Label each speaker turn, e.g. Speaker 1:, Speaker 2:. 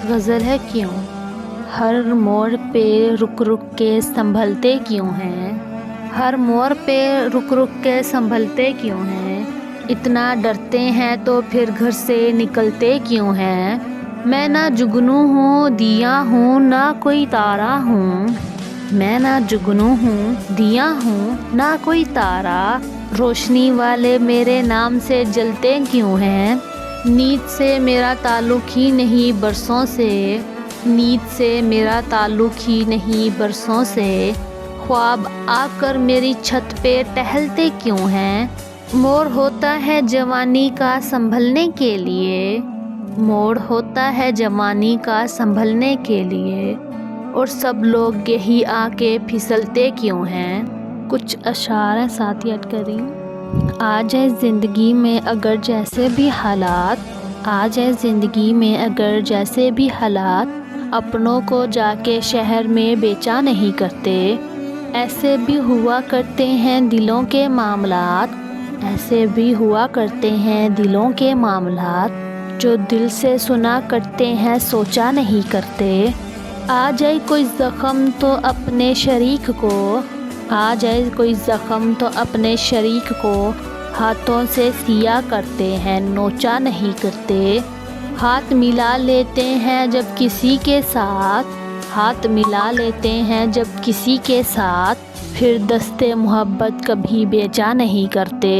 Speaker 1: غزل ہے کیوں ہر موڑ پہ رک رک کے سنبھلتے کیوں ہیں، ہر موڑ پہ رک رک کے سنبھلتے کیوں ہیں، اتنا ڈرتے ہیں تو پھر گھر سے نکلتے کیوں ہیں۔ میں نہ جگنو ہوں دیا ہوں نہ کوئی تارا ہوں، میں نہ جگنو ہوں دیا ہوں نہ کوئی تارا، روشنی والے میرے نام سے جلتے کیوں ہیں۔ نیند سے میرا تعلق ہی نہیں برسوں سے، نیند سے میرا تعلق ہی نہیں برسوں سے، خواب آ کر میری چھت پہ ٹہلتے کیوں ہیں۔ موڑ ہوتا ہے جوانی کا سنبھلنے کے لیے، موڑ ہوتا ہے جوانی کا سنبھلنے کے لیے، اور سب لوگ یہی آ کے پھسلتے کیوں ہیں۔ کچھ اشعار ہیں ساتھ یاد کریں۔ آ جائے زندگی میں اگر جیسے بھی حالات، آ جائے زندگی میں اگر جیسے بھی حالات، اپنوں کو جا کے شہر میں بیچا نہیں کرتے، ایسے بھی ہوا کرتے ہیں دلوں کے معاملات، ایسے بھی ہوا کرتے ہیں دلوں کے معاملات، جو دل سے سنا کرتے ہیں سوچا نہیں کرتے۔ آ جائے کوئی زخم تو اپنے شریک کو، آ جائے کوئی زخم تو اپنے شریک کو، ہاتھوں سے سیا کرتے ہیں نوچا نہیں کرتے۔ ہاتھ ملا لیتے ہیں جب کسی کے ساتھ، ہاتھ ملا لیتے ہیں جب کسی کے ساتھ، پھر دستے محبت کبھی بیچا نہیں کرتے۔